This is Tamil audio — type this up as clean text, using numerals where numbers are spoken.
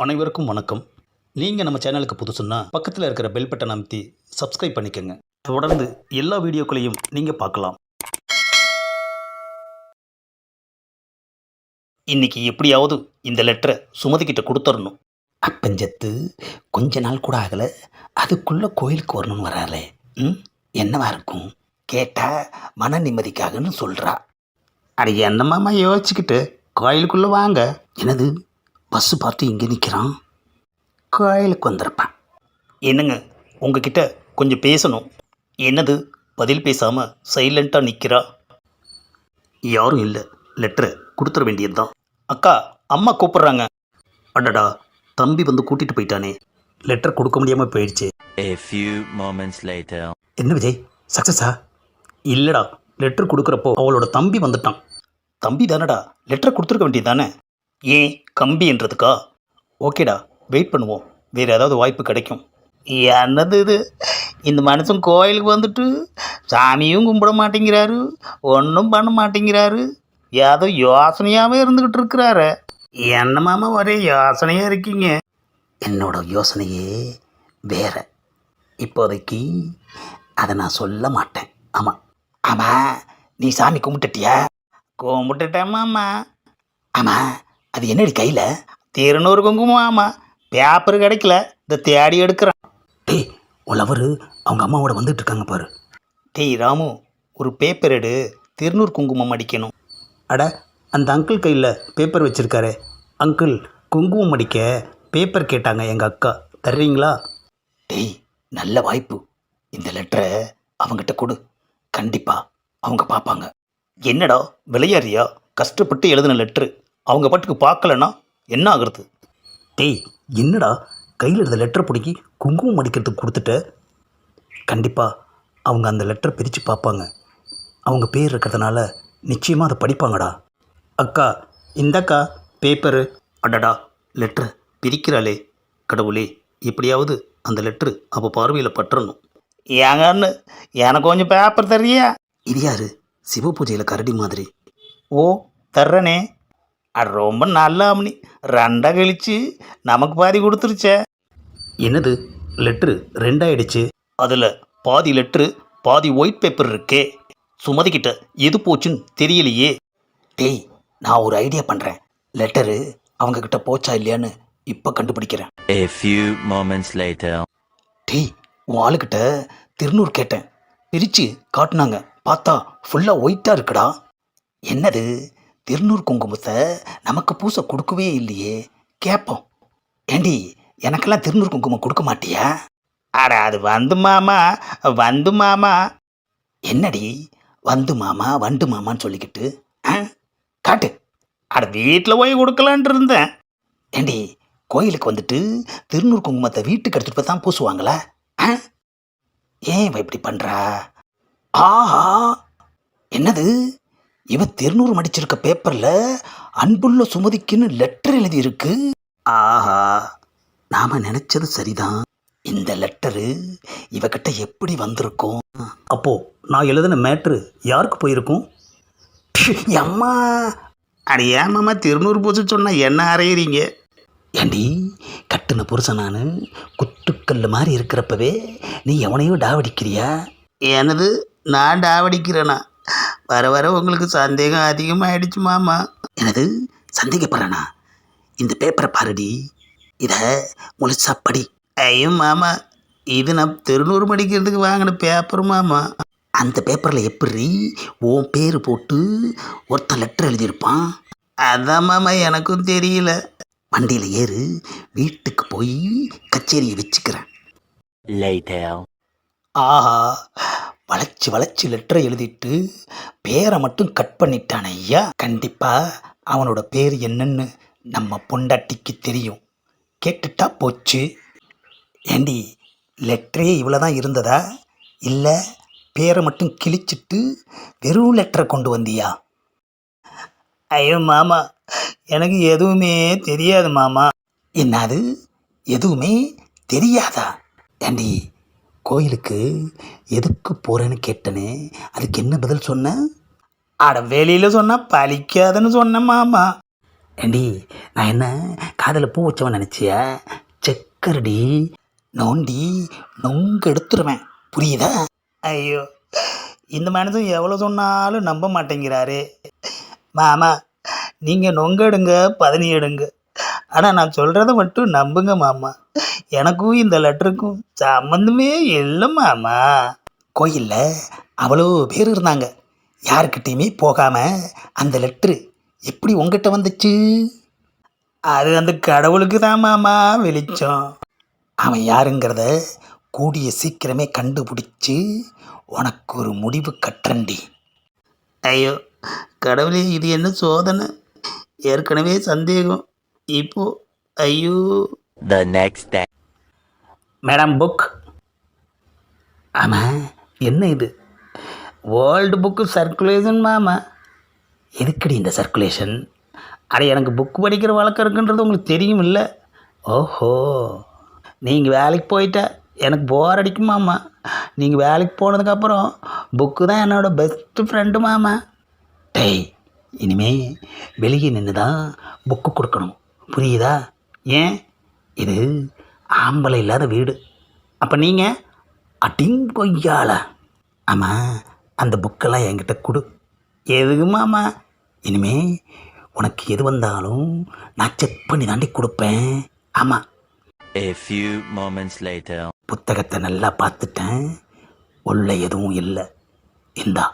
அனைவருக்கும் வணக்கம். நீங்கள் நம்ம சேனலுக்கு புதுசுன்னா பக்கத்தில் இருக்கிற பெல் பட்டன் அமைத்தி சப்ஸ்கிரைப் பண்ணிக்கோங்க. தொடர்ந்து எல்லா வீடியோக்களையும் நீங்கள் பார்க்கலாம். இன்னைக்கு எப்படியாவது இந்த லெட்டரை சுமதிக்கிட்ட கொடுத்துடணும். அப்பஞ்சத்து கொஞ்ச நாள் கூட ஆகலை, அதுக்குள்ளே கோயிலுக்கு வரணும்னு வராளே. என்னவா இருக்கும்? கேட்டால் மன நிம்மதிக்காகன்னு சொல்கிறா. அட என்னம்மா யோசிச்சுக்கிட்டு கோயிலுக்குள்ளே வாங்க. என்னது, பஸ்ஸு பார்த்து இங்கே நிற்கிறான்? கோயிலுக்கு வந்திருப்பான். என்னங்க, உங்ககிட்ட கொஞ்சம் பேசணும். என்னது, பதில் பேசாமல் சைலண்ட்டாக நிற்கிறா? யாரும் இல்லை, லெட்டரை கொடுத்துட வேண்டியது தான். அக்கா, அம்மா கூப்பிட்றாங்க. அடடா, தம்பி வந்து கூட்டிகிட்டு போயிட்டானே, லெட்டர் கொடுக்க முடியாமல் போயிடுச்சு. A few moments later. என்ன விஜய், சக்ஸஸா? இல்லைடா, லெட்டர் கொடுக்குறப்போ அவளோட தம்பி வந்துட்டான். தம்பி தானடா, லெட்டர் கொடுத்துருக்க வேண்டியது தானே. ஏன் கம்பின்றதுக்கா? ஓகேடா, வெயிட் பண்ணுவோம், வேறு ஏதாவது வாய்ப்பு கிடைக்கும். என்னது இது, இந்த மனுஷன் கோயிலுக்கு வந்துட்டு சாமியும் கும்பிட மாட்டேங்கிறாரு, ஒன்றும் பண்ண மாட்டேங்கிறாரு, ஏதோ யோசனையாகவே இருந்துக்கிட்டு இருக்கிறாரு. என்னமாமா ஒரே யோசனையாக இருக்கீங்க? என்னோட யோசனையே வேற. இப்போதைக்கு அதை நான் சொல்ல மாட்டேன். ஆமாம் ஆமாம், நீ சாமி கும்பிட்டுட்டியா? கும்பிட்டுட்டேம்மாம்மா. ஆமாம், அது என்னடி கையில்? திருநூறு குங்குமம். ஆமாம், பேப்பர் கிடைக்கல, இந்த தேடி எடுக்கிறான். டேய், உழவர் அவங்க அம்மாவோட வந்துட்டு இருக்காங்க பாரு. டேய் ராமு, ஒரு பேப்பர் எடு, திருநூறு குங்குமம் அடிக்கணும். அட, அந்த அங்கிள் கையில் பேப்பர் வச்சுருக்காரு. அங்கிள், குங்குமம் அடிக்க பேப்பர் கேட்டாங்க எங்கள் அக்கா, தர்றீங்களா? டேய், நல்ல வாய்ப்பு, இந்த லெட்டரை அவங்ககிட்ட கொடு, கண்டிப்பாக அவங்க பார்ப்பாங்க. என்னடா விளையாடுறியா? கஷ்டப்பட்டு எழுதின லெட்ரு அவங்க பாட்டுக்கு பார்க்கலன்னா என்ன ஆகுறது? டேய், என்னடா கையில் இருந்த லெட்டரை பிடிக்கி குங்குமம் அடிக்கிறதுக்கு கொடுத்துட்ட? கண்டிப்பாக அவங்க அந்த லெட்டரை பிரித்து பார்ப்பாங்க. அவங்க பேர் இருக்கிறதுனால நிச்சயமாக அதை படிப்பாங்கடா. அக்கா, இந்தக்கா பேப்பரு. அடடா, லெட்ரு பிரிக்கிறாளே, கடவுளே, எப்படியாவது அந்த லெட்ரு அப்போ பார்வையில் பற்றணும். ஏங்கன்னு எனக்கு கொஞ்சம் பேப்பர் தர்றியா? இது யாரு, சிவ பூஜையில் கரடி மாதிரி? ஓ, தர்றனே. அது ரொம்ப நல்ல அம்னி, ரெண்டாக கழிச்சு நமக்கு பாதி கொடுத்துருச்சே. என்னது, லெட்ரு ரெண்டாயிடுச்சு? அதில் பாதி லெட்ரு பாதி ஒயிட் பேப்பர் இருக்கே. சுமதிக்கிட்ட எது போச்சுன்னு தெரியலையே. டேய், நான் ஒரு ஐடியா பண்ணுறேன். லெட்டரு அவங்கக்கிட்ட போச்சா இல்லையான்னு இப்போ கண்டுபிடிக்கிறேன். A few moments later. டேய், உன் ஆளுக்கிட்ட திருநூறு கேட்டேன், பிரித்து காட்டினாங்க, பார்த்தா ஃபுல்லாக ஒயிட்டாக இருக்குடா. என்னது, திருநூறு குங்குமத்தை நமக்கு பூசை கொடுக்கவே இல்லையே. கேட்போம். ஏண்டி, எனக்கெல்லாம் திருநூறு குங்குமம் கொடுக்க மாட்டியா? அட, அது வந்து மாமா, வந்து மாமா. என்னடி வந்து மாமா வண்டு மாமான்னு சொல்லிக்கிட்டு காட்டு. அட, வீட்டில் போய் கொடுக்கலான் இருந்தேன். ஏண்டி, கோயிலுக்கு வந்துட்டு திருநூறு குங்குமத்தை வீட்டுக்கு எடுத்துகிட்டு போய் தான் பூசுவாங்களா? ஏன் இவ இப்படி பண்ணுறா? ஆஹா, என்னது, இவ திருநூறு மடிச்சிருக்க பேப்பரில் அன்புள்ள சுமதிக்குன்னு லெட்டர் எழுதியிருக்கு. ஆஹா, நாம் நினச்சது சரிதான். இந்த லெட்டரு இவகிட்ட எப்படி வந்திருக்கும்? அப்போது நான் எழுதின மேட்ரு யாருக்கு போயிருக்கும்? அம்மா, அட ஏமாம்மா திருநூறு பூசை சொன்னால் என்ன அறையிறீங்க? ஏண்டி, கட்டுன புருஷன் நான் குத்துக்கல் மாதிரி இருக்கிறப்பவே நீ எவனையோ டாவடிக்கிறியா? எனது, நான் டாவடிக்கிறேனா? வர வர உங்களுக்கு சந்தேகம் அதிகமாகிடுச்சு மாமா. எனது சந்தேகப்படுறேனா? இந்த பேப்பரை பாருடி, இதை முழுசா படி. ஐயோ மாமா, இது நான் திருநூறு மடிக்கிறதுக்கு வாங்கின பேப்பர் மாமா. அந்த பேப்பரில் எப்படி உன் பேர் போட்டு ஒருத்தன் லெட்டர் எழுதியிருப்பான்? அதான் மாமா, எனக்கும் தெரியல. வண்டியில் ஏறு, வீட்டுக்கு போய் கச்சேரியை வச்சுக்கிறேன். Later. ஆஹா, வளைச்சி வளைச்சி லெட்டரை எழுதிட்டு பேரை மட்டும் கட் பண்ணிட்டான் ஐயா. கண்டிப்பாக அவனோட பேர் என்னன்னு நம்ம பொண்டாட்டிக்கு தெரியும். கேட்டுட்டா போச்சு. ஏண்டி, லெட்டரே இவ்வளோ தான் இருந்ததா, இல்லை பேரை மட்டும் கிழிச்சிட்டு வெறும் லெட்டரை கொண்டு வந்தியா? ஐயோ மாமா, எனக்கு எதுவுமே தெரியாது மாமா. என்னது, எதுவுமே தெரியாதா? ஏண்டி, கோயிலுக்கு எதுக்கு போகிறேன்னு கேட்டனே, அதுக்கு என்ன பதில் சொன்ன? அட, வெளியில் சொன்னால் பழிக்காதுன்னு சொன்னேன் மாமா. ஏண்டி நான் என்ன காதில் பூ வச்சவன் நினச்சியா? செக்கரடி நோண்டி நொங்க எடுத்துருவேன், புரியுதா? ஐயோ, இந்த மனுஷன் எவ்வளோ சொன்னாலும் நம்ப மாட்டேங்கிறாரு. மாமா, நீங்கள் நொங்க எடுங்க, பதனி எடுங்க, ஆனால் நான் சொல்கிறத மட்டும் நம்புங்க மாமா. எனக்கும் இந்த லெட்டருக்கும் சம்மந்தமே இல்லை மாமா. கோயிலில் அவ்வளோ பேர் இருந்தாங்க, யாருக்கிட்டேயுமே போகாமல் அந்த லெட்ரு எப்படி உங்ககிட்ட வந்துச்சு? அது அந்த கடவுளுக்கு தான் மாமா வெளிச்சம். அவன் யாருங்கிறத கூடிய சீக்கிரமே கண்டுபிடிச்சி உனக்கு ஒரு முடிவு கட்டுறண்டி. ஐயோ கடவுளே, இது என்ன சோதனை? ஏற்கனவே சந்தேகம், இப்போ ஐயோ. The next day. Madam book. ஆமாம், என்ன இது? வேர்ல்டு புக்கு சர்க்குலேஷன் மாமா. எதுக்கடி இந்த சர்க்குலேஷன்? அட, எனக்கு புக்கு படிக்கிற வழக்கம் இருக்குன்றது உங்களுக்கு தெரியும் இல்லை? ஓஹோ, நீங்கள் வேலைக்கு போயிட்டா எனக்கு போர் அடிக்கும் மாமா. நீங்கள் வேலைக்கு போனதுக்கப்புறம் புக்கு தான் என்னோடய பெஸ்ட்டு ஃப்ரெண்டு மாமா. டேய், இனிமே வெளியே நின்று தான் புக்கு கொடுக்கணும், புரியுதா? ஏன், இது ஆம்பளை இல்லாத வீடு. அப்போ நீங்கள் அடிங்கொய்யால. ஆமாம், அந்த புக்கெல்லாம் என்கிட்ட கொடு. எதுக்கு மாமா? இனிமே உனக்கு எது வந்தாலும் நான் செக் பண்ணி தாண்டி கொடுப்பேன். ஆமாம். A few moments later. புத்தகத்தை நல்லா பார்த்துட்டேன், உள்ள எதுவும் இல்லை. இந்தா.